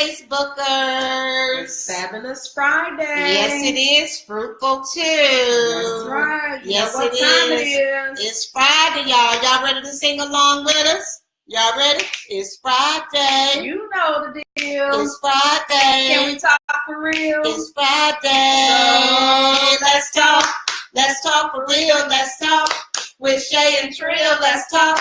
Facebookers. It's Fabulous Friday. Yes, it is. Fruitful too. That's right. Yes, what time it is. It's Friday, y'all. Y'all ready to sing along with us? Y'all ready? It's Friday. You know the deal. It's Friday. Can we talk for real? It's Friday. Let's talk. Let's talk for real. Let's talk with Shay and Trill. Let's talk.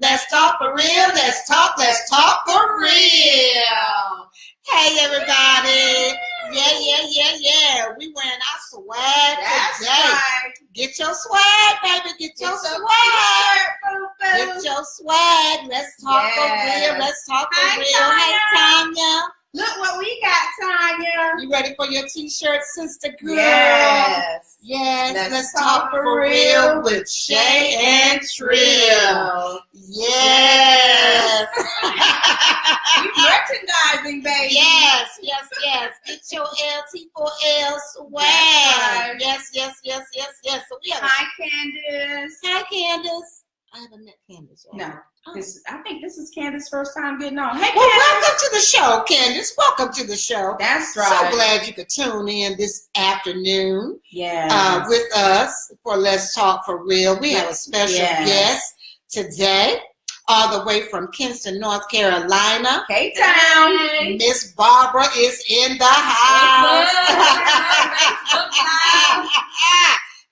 Let's talk for real. Let's talk. Let's talk for real. Hey, everybody. Yeah. We wearing our swag That's today. right. Get your swag, baby. Get your swag. Get your swag. Let's talk for real. Let's talk for real. Hey, Tanya. Look what we got, Tanya. You ready for your t-shirt, sister girl? Yes. Let's talk for real with Shay and Trill. Yes. You merchandising, baby. Yes. Get your LT4L swag. Right. Yes. So we have Hi, Candace. Hi, Candace. I haven't met Candace yet. No. I think this is Candace's first time getting on. Hey, Well, Candace. welcome to the show, Candace. Welcome to the show. That's right. So glad you could tune in this afternoon Yes. with us for Let's Talk for Real. We have a special guest today, all the way from Kinston, North Carolina. K-Town. Miss Barbara is in the house.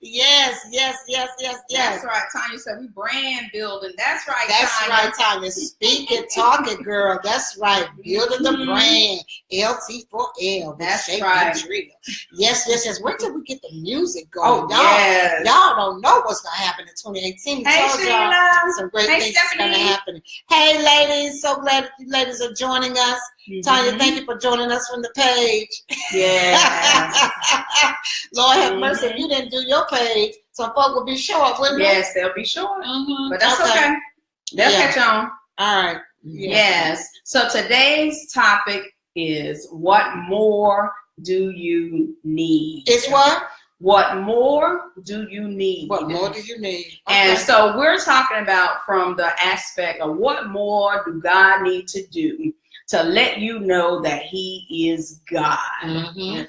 Yes. That's right, Tanya said we brand building. That's right, That's Tanya. right, Tanya. Speak it, talk it, girl. That's right. Building the brand. LT4L. That's Shape right. and Trill. Yes. Wait till we get the music going. Oh, Y'all don't know what's going to happen in 2018. Hey, Told y'all Sheila. some great Hey, things are going to Stephanie. happen. Hey, ladies. So glad that you ladies are joining us. Tanya, thank you for joining us from the page. Yes. Lord have mercy. If you didn't do your page, some folk will be short, wouldn't they? Yes, they'll be short. But that's Okay. okay. They'll catch on. All right. Yes. So today's topic is what more do you need? It's what? What more do you need? What more do you need? And so we're talking about from the aspect of what more do God need to do to let you know that he is God.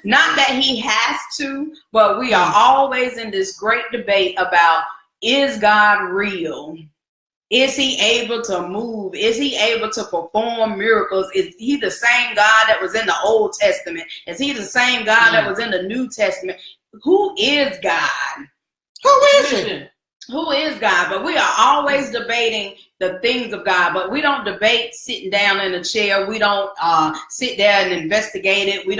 Not that he has to, but we are always in this great debate about, is God real? Is he able to move? Is he able to perform miracles? Is he the same God that was in the Old Testament? Is he the same God that was in the New Testament? Who is God? Who is it? Who is God? But we are always debating the things of God, but we don't debate sitting down in a chair. We don't sit there and investigate it. We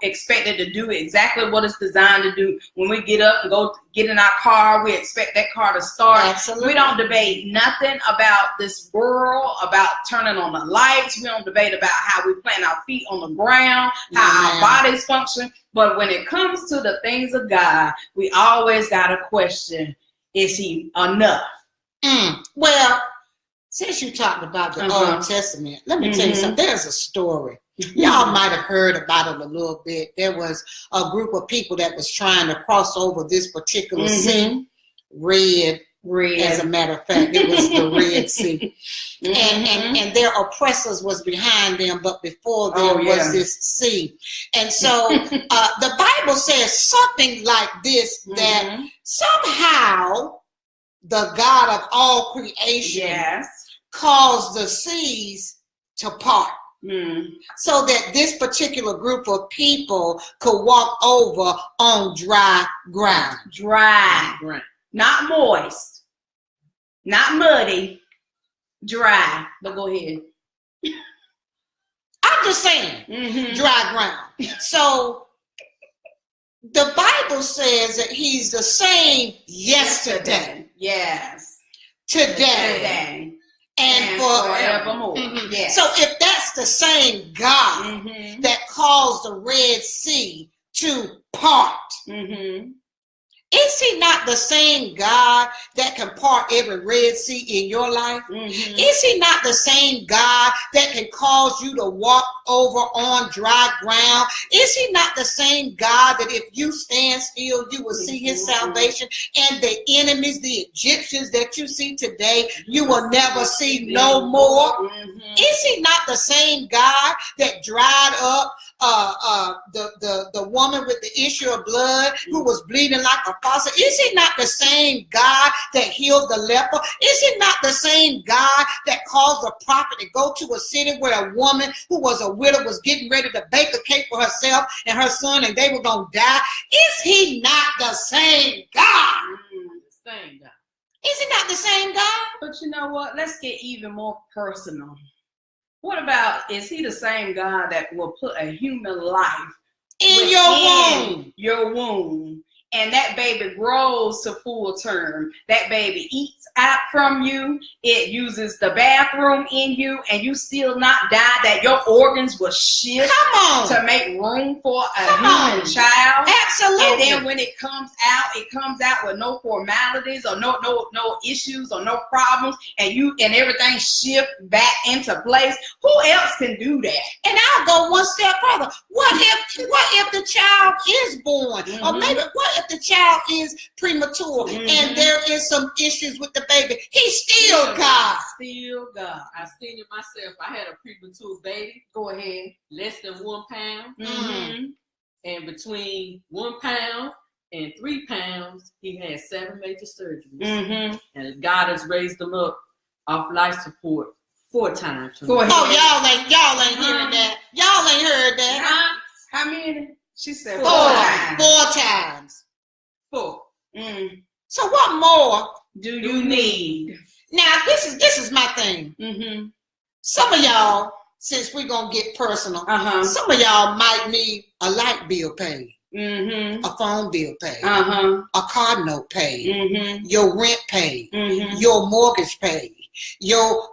expect it to do exactly what it's designed to do. When we get up and go get in our car, we expect that car to start. Absolutely. We don't debate nothing about this world, about turning on the lights. We don't debate about how we plant our feet on the ground, how our bodies function. But when it comes to the things of God, we always got a question. Is he enough? Well, since you talked about the Old Testament, let me tell you something. There's a story. Y'all might have heard about it a little bit. There was a group of people that was trying to cross over this particular sea, Red. As a matter of fact, it was the Red Sea. And their oppressors was behind them, but before there was this sea. And so the Bible says something like this, that somehow the God of all creation caused the seas to part. So that this particular group of people could walk over on dry ground. Dry. Not moist. Not muddy. Dry. But go ahead. I'm just saying, dry ground. So the Bible says that he's the same yesterday. Yes. Today. And forevermore. Yes. So if that's the same God that caused the Red Sea to part, Is he not the same God that can part every Red Sea in your life? Is he not the same God that can cause you to walk over on dry ground? Is he not the same God that if you stand still, you will see his salvation, and the enemies, the Egyptians that you see today, you will never see no more? Is he not the same God that dried up the woman with the issue of blood who was bleeding like a faucet? Is he not the same God that healed the leper? Is he not the same God that caused the prophet to go to a city where a woman who was a widow was getting ready to bake a cake for herself and her son, and they were going to die? Is he not the same God? The same God. Is he not the same God? But you know what? Let's get even more personal. What about, is he the same God that will put a human life in your womb, and that baby grows to full term? That baby eats out from you. It uses the bathroom in you, and you still not die. That your organs will shift to make room for a human child. Absolutely. And then when it comes out with no formalities or no issues or no problems, and everything shift back into place. Who else can do that? And I'll go one step further. What if the child is born, or maybe what if the child is premature and there is some issues with the baby? He's still God. Still God. I've seen it myself. I had a premature baby. Go ahead. Less than 1 pound. And between 1 pound and 3 pounds, he had 7 major surgeries. And God has raised him up off life support 4 times. Go ahead. Oh, y'all ain't hearing that. Y'all ain't heard that. How many? She said 4 times. 4. So what more do you need? Now, this is my thing. Some of y'all, since we're going to get personal, some of y'all might need a light bill paid, a phone bill paid, a car note paid, your rent paid, your mortgage paid, your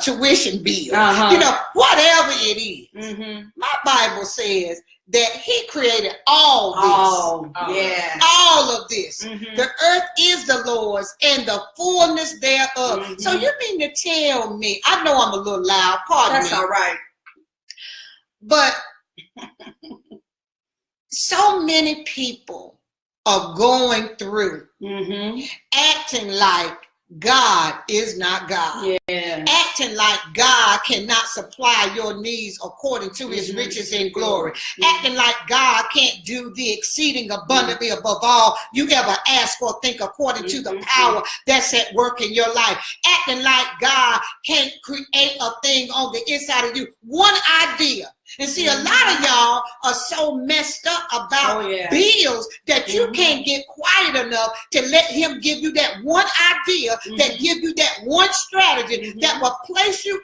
tuition bill, you know, whatever it is. My Bible says that he created all this. All of this. The earth is the Lord's and the fullness thereof. So you mean to tell me, I know I'm a little loud, pardon me. That's all right. But so many people are going through acting like God is not God. Acting like God cannot supply your needs according to his riches and glory. Acting like God can't do the exceeding abundantly above all you ever ask or think according to the power that's at work in your life. Acting like God can't create a thing on the inside of you. One idea. And see, a lot of y'all are so messed up about bills that you can't get quiet enough to let him give you that one idea, that give you that one strategy that will place you,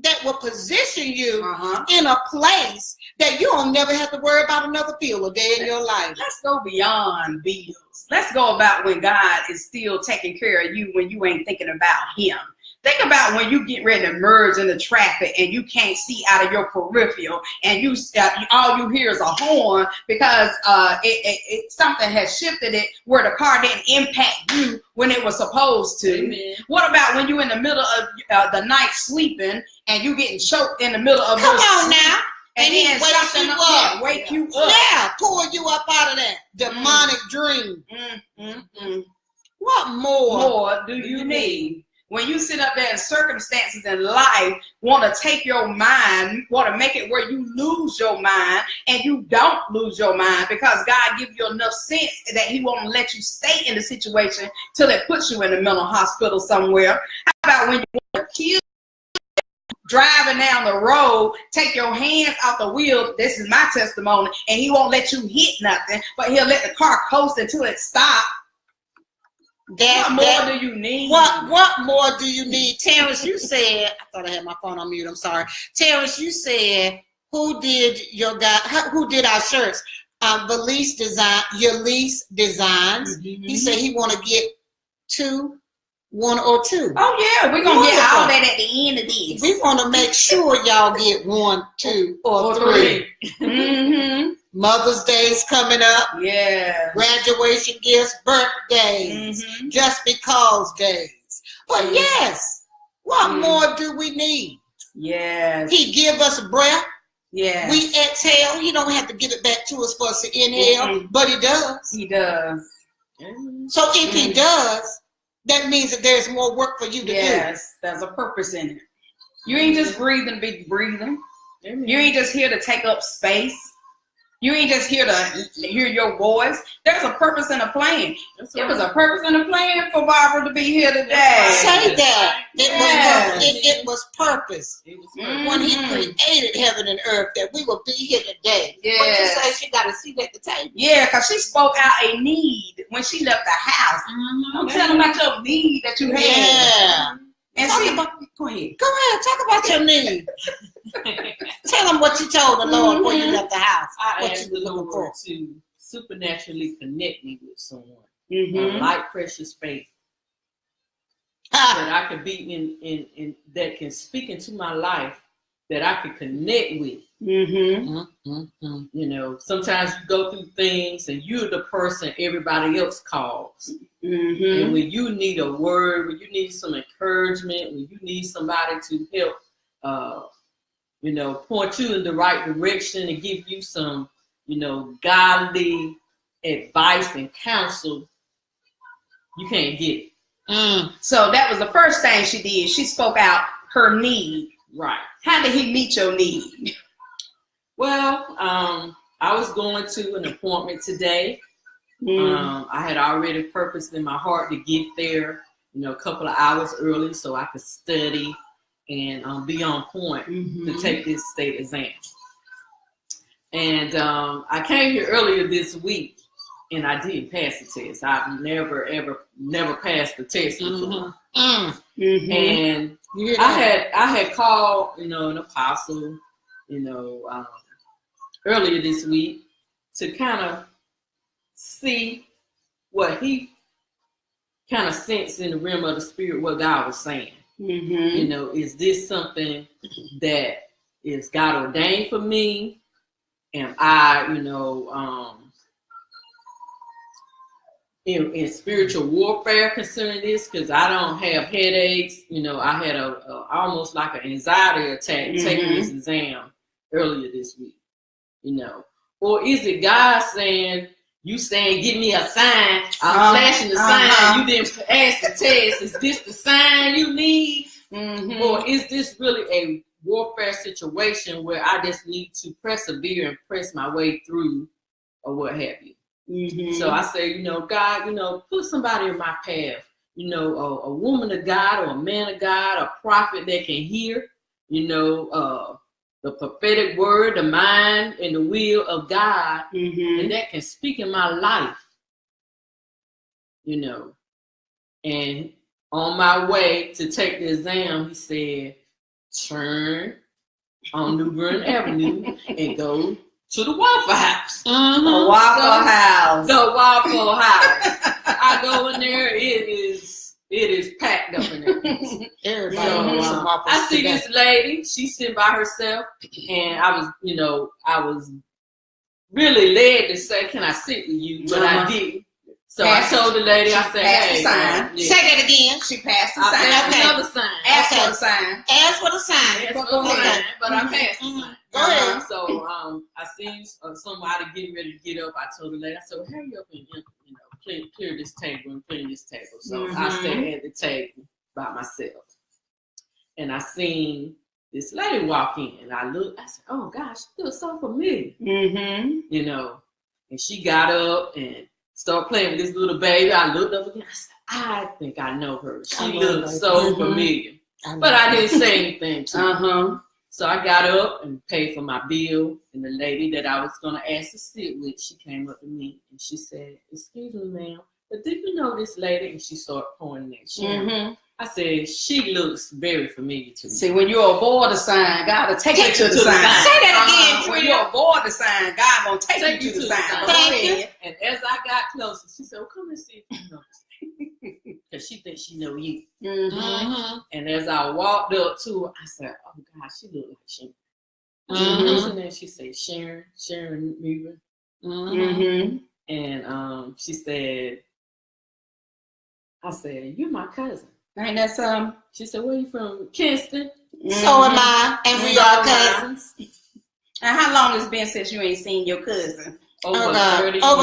that will position you in a place that you don't never have to worry about another bill a day in your life. Let's go beyond bills. Let's go about when God is still taking care of you when you ain't thinking about him. Think about when you get ready to merge into traffic and you can't see out of your peripheral, and you all you hear is a horn because something has shifted it where the car didn't impact you when it was supposed to. What about when you're in the middle of the night sleeping and you getting choked in the middle of Come on now. And then something wake you up. Yeah, pull you up out of that demonic dream. What more do you need? When you sit up there and circumstances in life want to take your mind, want to make it where you lose your mind, and you don't lose your mind because God gives you enough sense that he won't let you stay in the situation till it puts you in a mental hospital somewhere. How about when you want to kill, driving down the road, take your hands off the wheel? This is my testimony. And he won't let you hit nothing, but he'll let the car coast until it stops. What more do you need? What more do you need? Terrence, you said, I thought I had my phone on mute, I'm sorry. Terrence, you said, who did our shirts? Valise Design, your lease designs. He said he want to get 2, 1 or 2. Oh yeah, we're gonna get all that at the end of this. We want to make sure y'all get 1, 2, or 3. Mother's Day's coming up. Yeah. Graduation gifts, birthdays, just because days. But yes, what more do we need? Yes. He give us breath. Yes. We exhale. He don't have to give it back to us for us to inhale, but he does. He does. So if he does, that means that there's more work for you to do. Yes, there's a purpose in it. You ain't just breathing to be breathing. You ain't just here to take up space. You ain't just here to hear your voice. There's a purpose and a plan. It was a purpose and a plan for Barbara to be here today. Say that. It was purpose. It was When he created heaven and earth, that we will be here today. Yes. But you say she got a seat at the table. Yeah, because she spoke out a need when she left the house. Don't tell them about your need that you had. Yeah. And Talk see, about- go ahead. Go ahead, talk about your need. Tell them what you told the Lord before you left the house. I What asked you the were looking Lord for. to supernaturally connect me with someone, Mm-hmm. like precious faith, Ah, that I could be in that can speak into my life, that I could connect with. Mm-hmm. You know, sometimes you go through things and you're the person everybody else calls. Mm-hmm. And when you need a word, when you need some encouragement, when you need somebody to help, you know, point you in the right direction and give you some, you know, godly advice and counsel, you can't get it. So that was the first thing she did. She spoke out her need. Right. How did he meet your need? Well, I was going to an appointment today. I had already purposed in my heart to get there, you know, a couple of hours early so I could study and be on point to take this state exam. And I came here earlier this week and I didn't pass the test. I've never passed the test before. And I had called, you know, an apostle, you know, earlier this week to kind of see what he kind of sensed in the realm of the spirit, what God was saying. You know, is this something that is God ordained for me? Am I, you know, in spiritual warfare concerning this? Because I don't have headaches. You know, I had a almost like an anxiety attack taking this exam earlier this week. You know, or is it God saying, you saying, give me a sign, I'm flashing the sign, you didn't pass the test, is this the sign you need? Or is this really a warfare situation where I just need to persevere and press my way through or what have you? So I say, you know, God, you know, put somebody in my path, you know, a woman of God or a man of God, a prophet that can hear, you know, the prophetic word, the mind and the will of God, and that can speak in my life, you know. And on my way to take the exam, he said, turn on New Bern Avenue and go to the Waffle House. The Waffle House. The Waffle House. I go in there, it is packed up in there. Everybody wants some waffles I see today. this lady, she's sitting by herself, and I was really led to say, can I sit with you? But I didn't. So I told the lady, I said, hey, sign. Say that again. She passed the I sign. passed Okay. another sign. Ask for the sign. Ask for the sign. Asked for Go the ahead. sign, but I passed the sign. Go ahead. So I seen somebody getting ready to get up. I told the lady, I said, well, hurry up and, you know, clear this table and clean this table. So I sat at the table by myself. And I seen this lady walk in. And I looked, I said, oh, gosh, she looks so familiar. You know, and she got up and started playing with this little baby. I looked up again. I said, I think I know her. She looked so familiar. But I didn't say anything to her. So I got up and paid for my bill. And the lady that I was going to ask to sit with, she came up to me and she said, excuse me, ma'am, but did you know this lady? And she started pointing at you. I said, she looks very familiar to me. See, when you avoid the sign, God will take you to the sign. Say that again. When you avoid the sign, God will take you to the sign. Thank you. And as I got closer, she said, well, come and see if you know this. Because she thinks she know you. And as I walked up to her, I said, oh, God, she look like she. And then she said Sharon Weaver. And she said, I said, "You're my cousin." Ain't that some? She said, "Where you from?" Kinston. So am I, and we are cousins. And how long it's been since you ain't seen your cousin? Over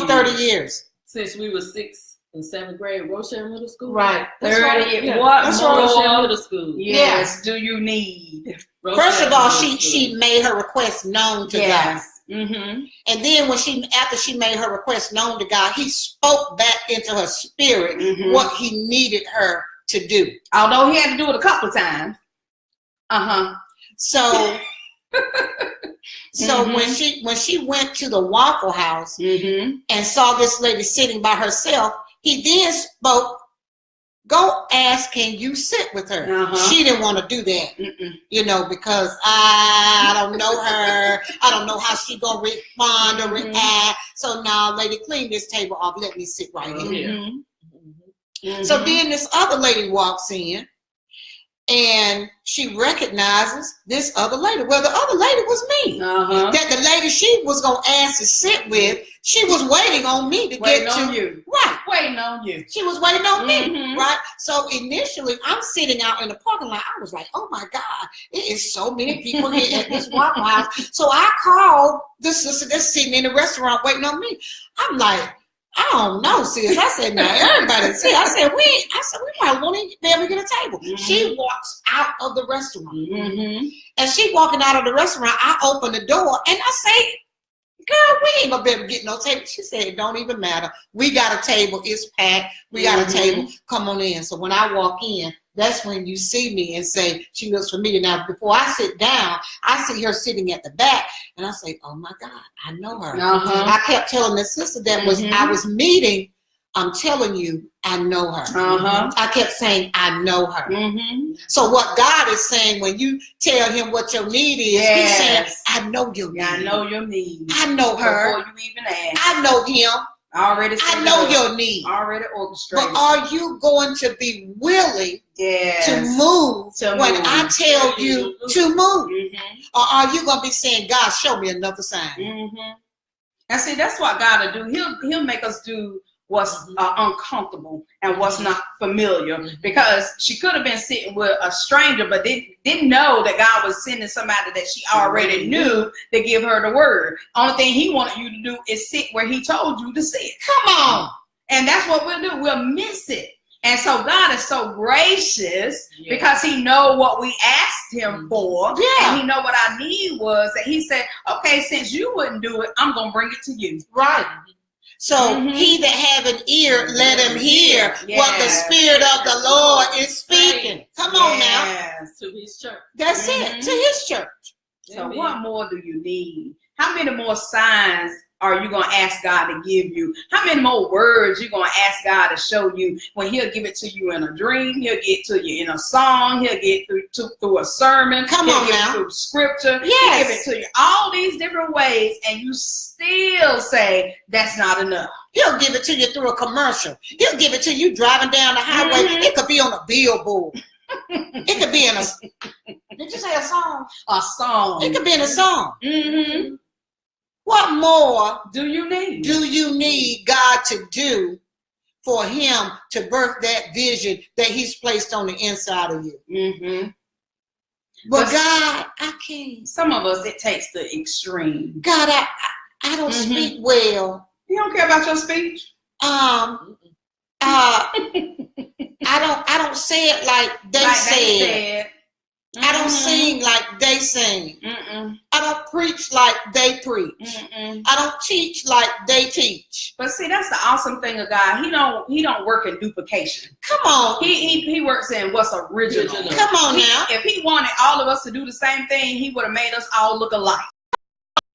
30 years. Since we were 6th and 7th grade, Rochelle Middle School. Right. 30 years. Yeah. What more Rochelle Middle School. Yes. Do you need? First of all, she made her request known to God. And then after she made her request known to God, he spoke back into her spirit what he needed her to do. Although he had to do it a couple of times. So when she went to the Waffle House and saw this lady sitting by herself, he then spoke, "Go ask, can you sit with her?" She didn't want to do that, because I don't know her. I don't know how she gonna respond or react. So now, lady, clean this table off. Let me sit right here. So then this other lady walks in, and she recognizes this other lady. Well, the other lady was me. That the lady she was going to ask to sit with, she was waiting on me to get to you. Right. Waiting on you. She was waiting on me. Right. So initially, I'm sitting out in the parking lot. I was like, oh my God, it is so many people here at this Waffle House. So I called the sister that's sitting in the restaurant waiting on me. I'm like, I don't know, sis. I said, now everybody's here. I said, we might want to be able to get a table. She walks out of the restaurant. And she walking out of the restaurant, I open the door and I say, "Girl, we ain't gonna be able to get no table." She said, "It don't even matter. We got a table. It's packed. We got a table. Come on in." So when I walk in, that's when you see me and say, "She looks familiar." Now, before I sit down, I see her sitting at the back, and I say, "Oh my God, I know her." I kept telling the sister that I was meeting. I'm telling you, I know her. I kept saying, I know her. So what God is saying, when you tell him what your need is, he's saying, I know your need. I know your need. I know her. Before you even ask. I know him. I know your need. Already orchestrated. But are you going to be willing to move when I tell you to move? Or are you going to be saying, "God, show me another sign"? And see, that's what God will do. He'll make us do what's uncomfortable and what's not familiar, because she could have been sitting with a stranger, but didn't know that God was sending somebody that she already knew to give her the word. Only thing he wanted you to do is sit where he told you to sit. Come on. And that's what we'll do. We'll miss it. And so God is so gracious because he know what we asked him for. And he know what our need was. And he said, okay, since you wouldn't do it, I'm going to bring it to you. Right. So he that have an ear, let him hear what the Spirit of the Lord is speaking. Come on now. To his church. That's it. To his church. So what more do you need? How many more signs are you going to ask God to give you? How many more words you going to ask God to show you when he'll give it to you in a dream? He'll get to you in a song. He'll get through a sermon. Come on now. Through scripture. He'll give it to you all these different ways, and you still say that's not enough. He'll give it to you through a commercial. He'll give it to you driving down the highway. It could be on a billboard. It could be in a... Did you say a song? A song. It could be in a song. What more do you need? Do you need God to do for him to birth that vision that he's placed on the inside of you? But God, I can't. Some of us, it takes the extreme. God, I don't speak well. You don't care about your speech? I don't say it like they said. I don't sing like they sing. I don't preach like they preach. I don't teach like they teach. But see, that's the awesome thing of God. He don't work in duplication. Come on. He works in what's original. Come on now. If he wanted all of us to do the same thing, he would have made us all look alike.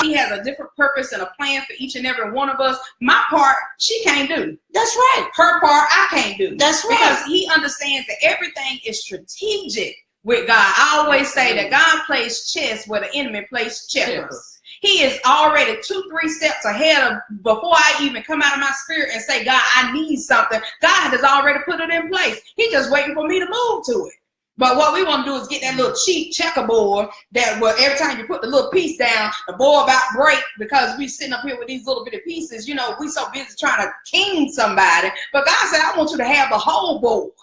He has a different purpose and a plan for each and every one of us. My part, she can't do. That's right. Her part, I can't do. That's right. Because he understands that everything is strategic with God. I always say that God plays chess where the enemy plays checkers. He is already 2-3 steps ahead of before I even come out of my spirit and say, God, I need something. God has already put it in place. He's just waiting for me to move to it. But what we want to do is get that little cheap checkerboard that will, every time you put the little piece down, the board about break because we sitting up here with these little bitty pieces. You know, we so busy trying to king somebody. But God said, I want you to have the whole board.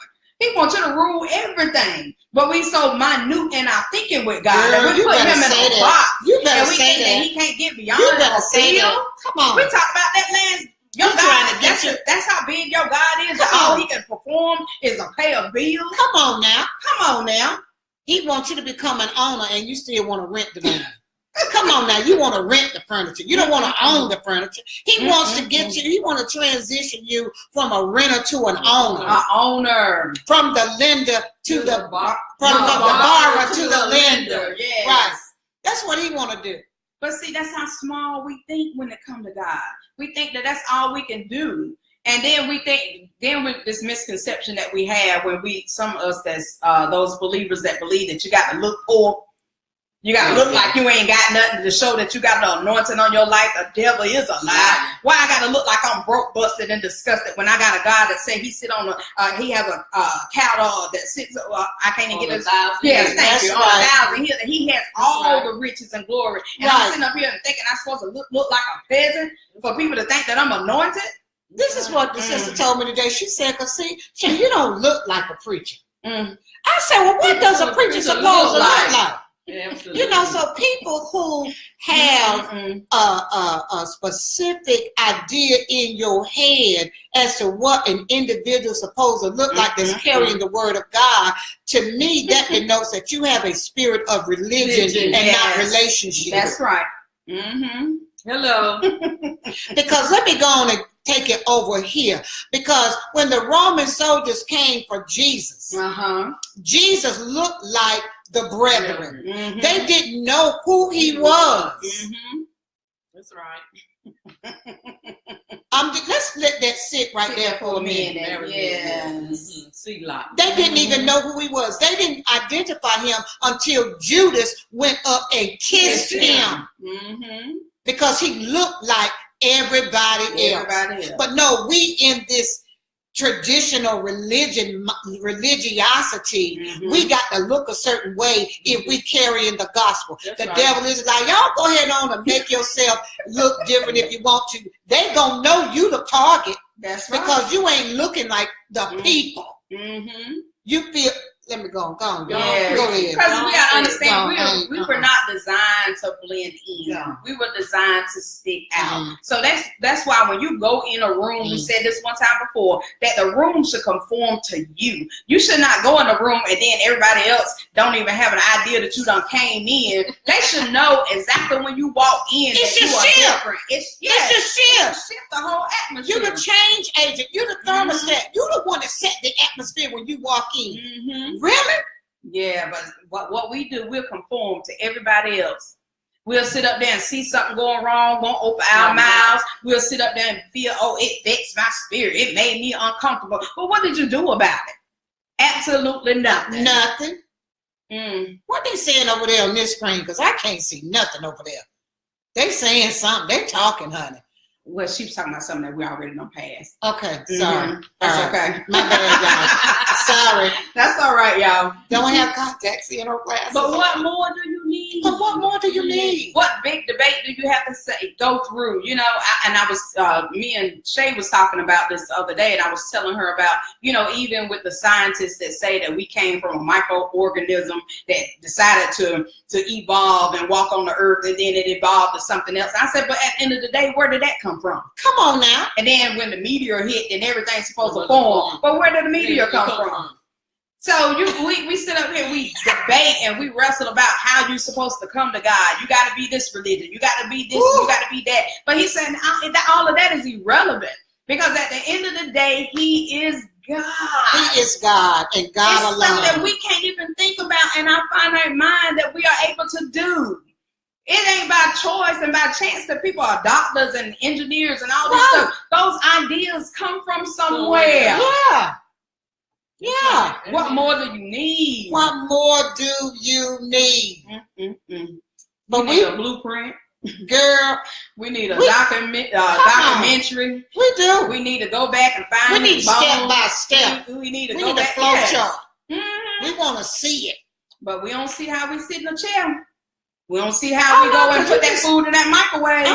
He wants you to rule everything. But we so minute in our thinking with God that we put him in a box. You better and we say think that he can't get beyond you better say that. that. Come on. We talked about that last. Your God, that's how big your God is. All he can perform is a pay a bill. Come on now. Come on now. He wants you to become an owner and you still want to rent the land. Come on now. You want to rent the furniture. You don't want to own the furniture. He wants to get you, he wants to transition you from a renter to an owner. An owner. From the lender to the borrower to the lender. Yes. Right. That's what he want to do. But see, that's how small we think when it comes to God. We think that that's all we can do. And then we think, then with this misconception that we have when some of us that's those believers that believe that you got to look poor, you got to look like you ain't got nothing to show that you got the anointing on your life. The devil is a lie. Why I got to look like I'm broke, busted, and disgusted when I got a God that said he sit on he have a cow dog that sits, I can't even get it. Yes, thank you. On 1,000 hills. He has all the riches and glory. And I'm sitting up here and thinking I'm supposed to look like a peasant for people to think that I'm anointed. This is what the sister told me today. She said, "Cause see, you don't look like a preacher." I said, "Well, what does a preacher supposed to look like?" Absolutely. You know, so people who have a specific idea in your head as to what an individual is supposed to look like that's carrying the word of God, to me, that denotes that you have a spirit of religion and not relationship. That's right. Hello. Because let me go on and take it over here. Because when the Roman soldiers came for Jesus, Jesus looked like the brethren. They didn't know who he was. That's right. Let's let that sit right there for a minute. Yes. They didn't even know who he was. They didn't identify him until Judas went up and kissed him. Because he looked like everybody else. But no, we in this traditional religiosity, we got to look a certain way if we carry in the gospel. The devil is like, y'all go ahead on and make yourself look different if you want to. They gonna know you the target. That's right. Because you ain't looking like the people. You feel. Let me go on. Go ahead. Because we gotta understand, we were not designed to blend in. We were designed to stick out. So that's why when you go in a room, we said this one time before, that the room should conform to you. You should not go in the room and then everybody else don't even have an idea that you done came in. They should know exactly when you walk in that you are different. It's shift the whole atmosphere. You're the change agent. You're the thermostat. You're the one that set the atmosphere when you walk in. Really? Yeah, but what we do, we'll conform to everybody else. We'll sit up there and see something going wrong, won't open our mouths. We'll sit up there and feel, oh, it vexed my spirit. It made me uncomfortable. But what did you do about it? Absolutely nothing. Nothing. What they saying over there on this screen? Because I can't see nothing over there. They saying something. They talking, honey. Well, she was talking about something that we already done passed. Okay, sorry. That's okay. My bad, y'all. Sorry. That's all right, y'all. Don't have contacts in her class. But what more do you need? But what more do you need? What big debate do you have to say? Go through, you know. Me and Shay was talking about this the other day, and I was telling her about, you know, even with the scientists that say that we came from a microorganism that decided to evolve and walk on the earth, and then it evolved to something else. I said, but at the end of the day, where did that come from? Come on now. And then when the meteor hit, then everything's supposed to form. But where did the meteor come from? So we sit up here, we debate and we wrestle about how you're supposed to come to God. You got to be this religion. You got to be this. You got to be that. But he said all of that is irrelevant, because at the end of the day, he is God. He is God and God alone. Something that we can't even think about in our finite mind that we are able to do. It ain't by choice and by chance that people are doctors and engineers and all this stuff. Those ideas come from somewhere. Yeah. What more do you need? What more do you need? But we need a blueprint. Girl, we need a documentary. We do. We need to go back and find. We need step by step. We need to go back. We need a flow chart. We want to see it. But we don't see how we sit in a chair. We don't see how we go and put that food in that microwave.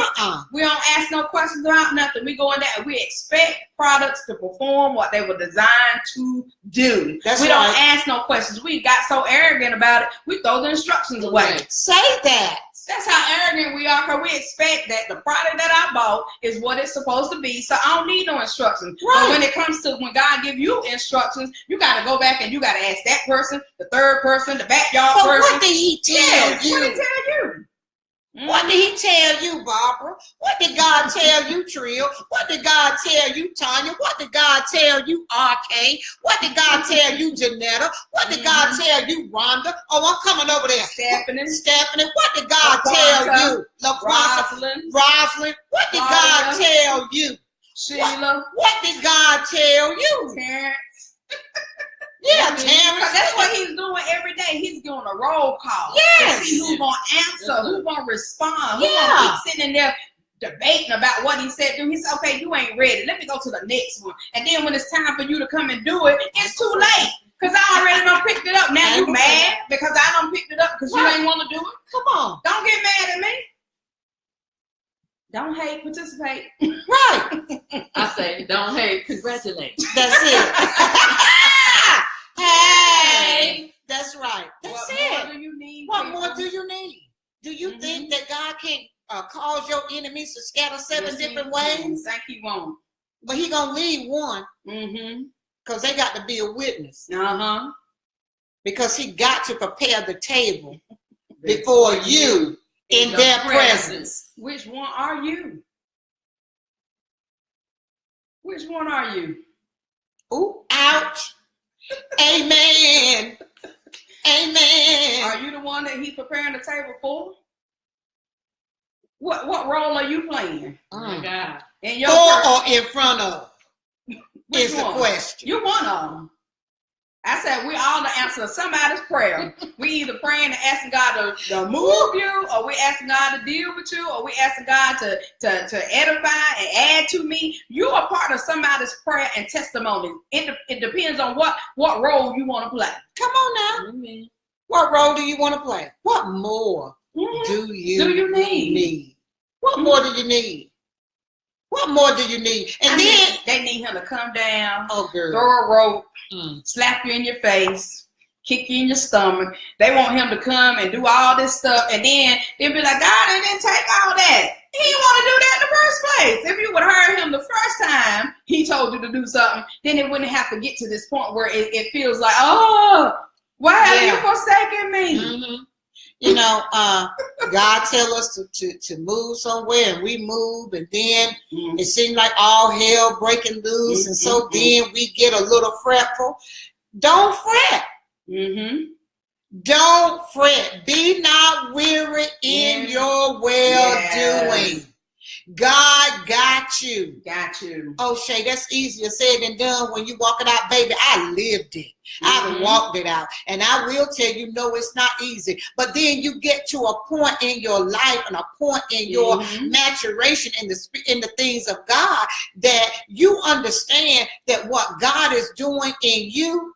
We don't ask no questions about nothing. We go in there and we expect products to perform what they were designed to do. We don't ask no questions. We got so arrogant about it, we throw the instructions away. Say that. That's how arrogant we are, because we expect that the product that I bought is what it's supposed to be, so I don't need no instructions. Right. But when it comes to when God gives you instructions, you got to go back and you got to ask that person, the third person, the backyard person. What did he tell you? What did he tell you? What did he tell you, Barbara? What did God tell you, Trill? What did God tell you, Tanya? What did God tell you, RK? What did God tell you, Janetta? What did God tell you, Rhonda? Oh, I'm coming over there. Stephanie. What did God tell you? Rosalind. What did God tell you? Sheila. What did God tell you? Terrence. Yeah, Terrence. That's what he's doing every day. He's doing a roll call. Yes. To see who's going to answer, who's going to respond, who's going to keep sitting in there debating about what he said. He said, okay, you ain't ready. Let me go to the next one. And then when it's time for you to come and do it, it's too late. Because I already done picked it up. Now you mad because I done picked it up because you ain't want to do it? Come on. Don't get mad at me. Don't hate, participate. Right. I say, don't hate, congratulate. That's it. Hey, that's right. That's it. What more do you need? What more do you need? Do you think that God can cause your enemies to scatter seven different ways? Think he won't. But he gonna leave one. Because they got to be a witness. Because he got to prepare the table before you in their presence. Which one are you? Which one are you? Ooh, ouch. Amen. Amen. Are you the one that he's preparing the table for? What role are you playing? Oh my God. In your or in front of? Is the question. You're one of them. I said we all to answer somebody's prayer. We either praying and asking God to move you, or we asking God to deal with you, or we asking God to edify and add to me. You are part of somebody's prayer and testimony. It depends on what role you want to play. Come on now. What role do you want to play? What more do you need? What more do you need? What more do you need? And then they need him to come down, girl. throw a rope, slap you in your face, kick you in your stomach. They want him to come and do all this stuff, and then they'll be like, God, I didn't take all that. He didn't want to do that in the first place. If you would have heard him the first time he told you to do something, then it wouldn't have to get to this point where it feels like, oh, why have you forsaken me? You know, God tell us to move somewhere, and we move, and then it seems like all hell breaking loose, and so then we get a little fretful. Don't fret. Don't fret. Be not weary in your well-doing. God got you. Got you. Oh, Shay, that's easier said than done when you walk it out, baby. I lived it. I've walked it out. And I will tell you, no, it's not easy. But then you get to a point in your life and a point in your maturation in the things of God that you understand that what God is doing in you,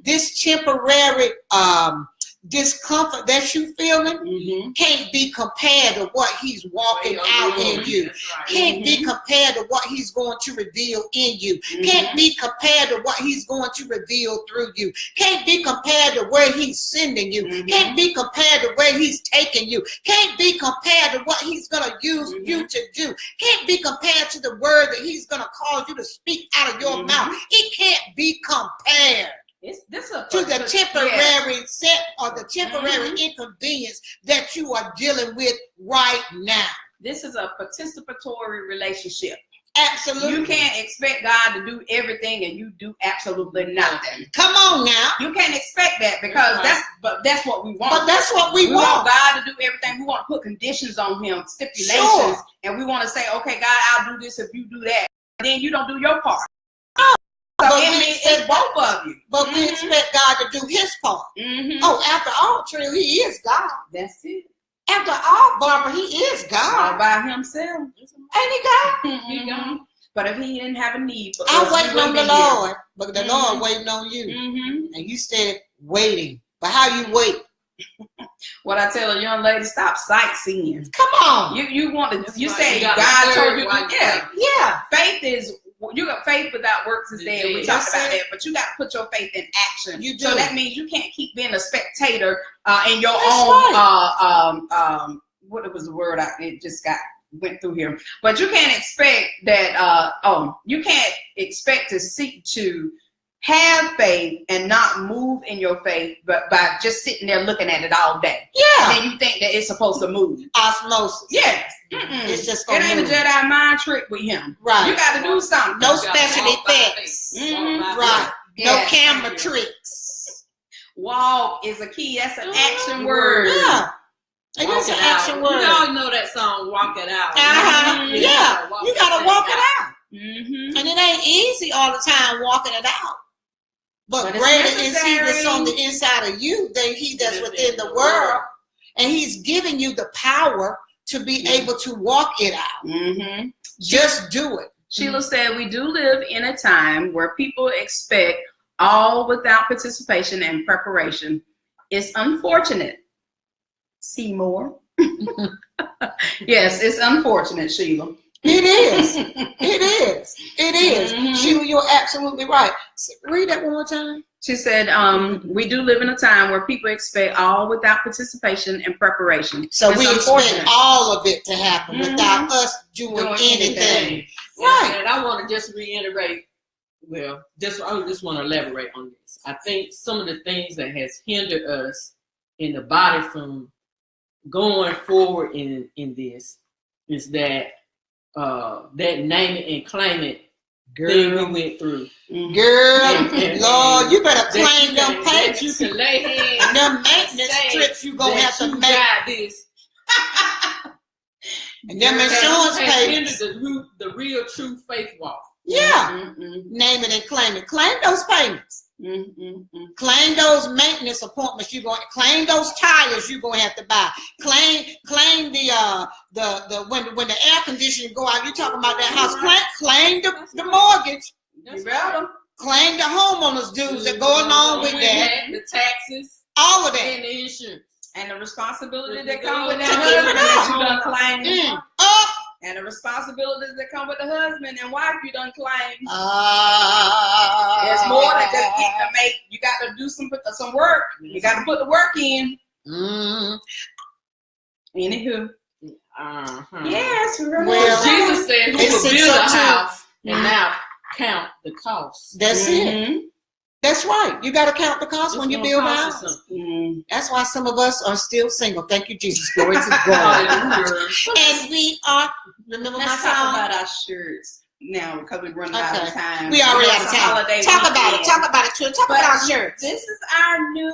this temporary discomfort that you feeling can't be compared to what he's walking out in you. Can't be compared to what he's going to reveal in you. Can't be compared to what he's going to reveal through you. Can't be compared to where he's sending you. Can't be compared to where he's taking you. Can't be compared to what he's going to use you to do. Can't be compared to the word that he's going to cause you to speak out of your mouth. It can't be compared to the temporary set or the temporary inconvenience that you are dealing with right now. This is a participatory relationship. Absolutely. You can't expect God to do everything and you do absolutely nothing. Come on now. You can't expect that because that's what we want. But that's what we want. We want God to do everything. We want to put conditions on him, stipulations, and we want to say, okay, God, I'll do this if you do that. And then you don't do your part. So it's both of you. But we expect God to do his part. Oh, after all, Trill, he is God. That's it. After all, Barbara, he is God. All by himself. Ain't he God? He God. But if he didn't have a need for us, I'm waiting on the Lord, but the Lord waiting on you. And you said, waiting. But how you wait? What I tell a young lady, stop sightseeing. Come on. You want to, you right. say You God told you, Yeah. Faith is, you got faith without works is dead. We talked about that, but you got to put your faith in action. You do. So that means you can't keep being a spectator in your That's own, right. what was the word? It just went through here. But you can't expect that, you can't expect to seek to have faith and not move in your faith, but by just sitting there looking at it all day. Yeah. And then you think that it's supposed to move. Osmosis. Yes. It's just it ain't move. a Jedi mind trick with him. Right. You got to do something. No special effects. Right. No Yes. camera tricks. Walk is a key. That's an action word. Yeah. It is an action word. You all know that song, Walk It Out. Yeah. You got to walk it out. Mm-hmm. And it ain't easy all the time walking it out. But it's greater is he necessary. that's on the inside of you than he that's within the world. And he's giving you the power to be able to walk it out. Mm-hmm. Just do it. Sheila said, we do live in a time where people expect all without participation and preparation. It's unfortunate. See more? Yes, it's unfortunate, Sheila. It is. It is. It is. Mm-hmm. Sheila, you're absolutely right. Read that one more time. She said, we do live in a time where people expect all without participation and preparation. So it's we expect all of it to happen without us doing anything. Right. And I want to just reiterate, I just want to elaborate on this. I think some of the things that has hindered us in the body from going forward in this is that that name it and claim it thing we went through. Girl, Lord, you better claim them pages. You can lay hands. Them maintenance trips you gonna have to make. This. And them insurance payments. The real true faith walk. Yeah. Name it and claim it. Claim those payments. Claim those maintenance appointments you're going. Claim those tires you're going to have to buy. Claim the when the air conditioning go out. You talking about that house? Claim the mortgage. You better. Claim the homeowners dues that go along with that. The taxes. All of that. And the insurance. And the responsibility that come with that To keep husband it that up. you done claimed. Up. And the responsibilities that come with the husband and wife you done claimed. There's more than just getting to make. You got to do some work. You got to put the work in. Anywho. Yes. Well, Jesus said, "Who will build a house and now count the cost?" That's it. That's right. You got to count the cost when you build a house. That's why some of us are still single. Thank you, Jesus. Glory to God. And we are. Remember Let's my talk song? about our shirts now because we're running out of time. We already out of time. Talk about it. Talk about it. Talk about our shirts. This is our new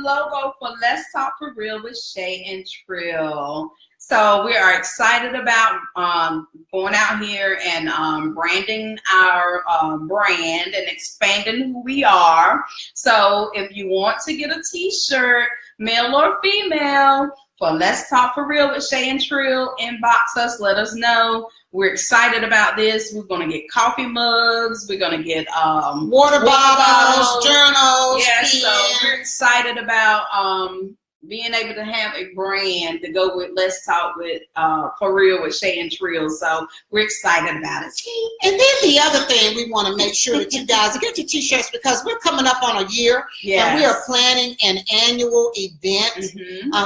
logo for Let's Talk for Real with Shay and Trill. So we are excited about going out here and branding our brand and expanding who we are. So if you want to get a t-shirt, male or female, for Let's Talk for Real with Shay and Trill, inbox us, let us know. We're excited about this. We're going to get coffee mugs. We're going to get water bottles, journals. Yes, so we're excited about being able to have a brand to go with Let's Talk with for Real with Shay and Trill. So we're excited about it. And then the other thing we want to make sure that you guys get your t-shirts because we're coming up on a year. Yes. And we are planning an annual event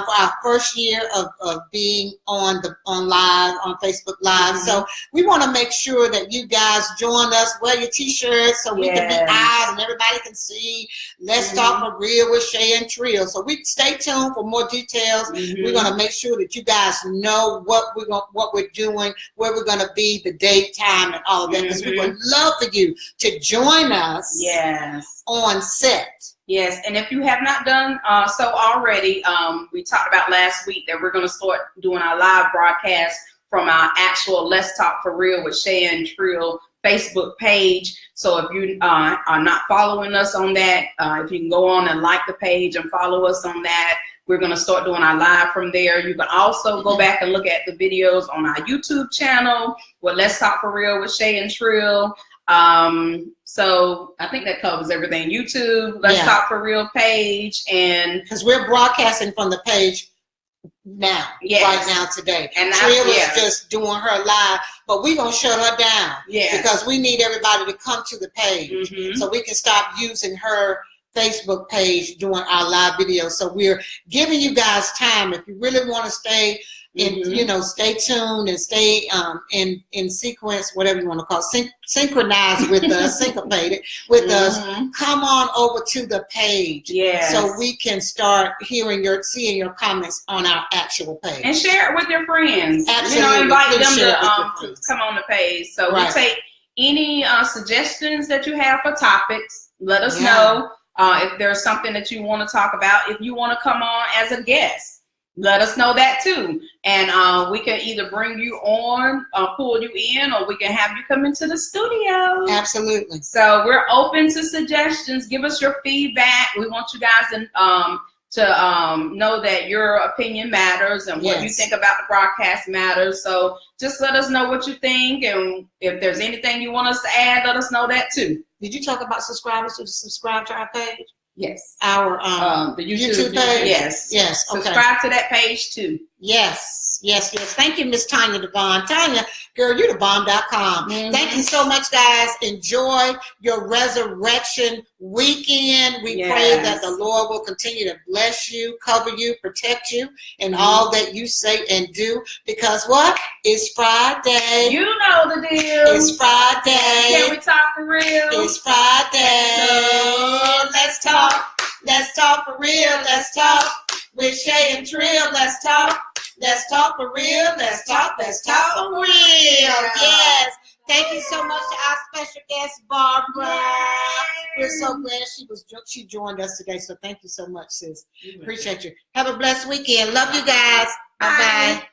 for our first year of being on live on Facebook Live. So we want to make sure that you guys join us, wear your t-shirts so we can be out and everybody can see Let's Talk for Real with Shay and Trill. So we stay tuned for more details. We're going to make sure that you guys know what we're doing, where we're going to be, the date, time, and all of that. Because we would love for you to join us. Yes. On set. Yes, and if you have not done so already, we talked about last week that we're going to start doing our live broadcast from our actual Let's Talk for Real with Shay and Trill Facebook page. So if you are not following us on that, if you can go on and like the page and follow us on that, we're going to start doing our live from there. You can also go back and look at the videos on our YouTube channel with Let's Talk for Real with Shay and Trill. So I think that covers everything. YouTube, Let's Talk for Real page, and because we're broadcasting from the page now, right now today. And Tria was just doing her live, but we're gonna shut her down because we need everybody to come to the page so we can stop using her Facebook page doing our live videos. So we're giving you guys time if you really want to stay in, stay tuned and stay in sequence, whatever you want to call it, synchronized with us, syncopated with us. Come on over to the page, so we can start seeing your comments on our actual page, and share it with your friends. Absolutely, invite them to come on the page. So we take any suggestions that you have for topics. Let us know if there's something that you want to talk about. If you want to come on as a guest, let us know that too, and we can either bring you on, pull you in, or we can have you come into the studio. Absolutely. So we're open to suggestions. Give us your feedback. We want you guys to know that your opinion matters and what you think about the broadcast matters. So just let us know what you think, and if there's anything you want us to add, let us know that too. Did you talk about subscribers to subscribe to our page? Yes. Our the YouTube page. Yes. Yes. Okay. Subscribe to that page too. Yes. Thank you, Miss Tanya Devon. Tanya, girl, you're thebomb.com. Thank you so much, guys. Enjoy your resurrection weekend. We pray that the Lord will continue to bless you, cover you, protect you in all that you say and do. Because what? It's Friday. You know the deal. It's Friday. Can we talk for real? It's Friday. Let's talk. Let's talk for real. Let's talk with Shay and Trill. Let's talk. Let's talk for real. Let's talk. Let's talk for real. Yes. Thank you so much to our special guest, Barbara. We're so glad she joined us today. So thank you so much, sis. Appreciate you. Have a blessed weekend. Love you guys. Bye-bye.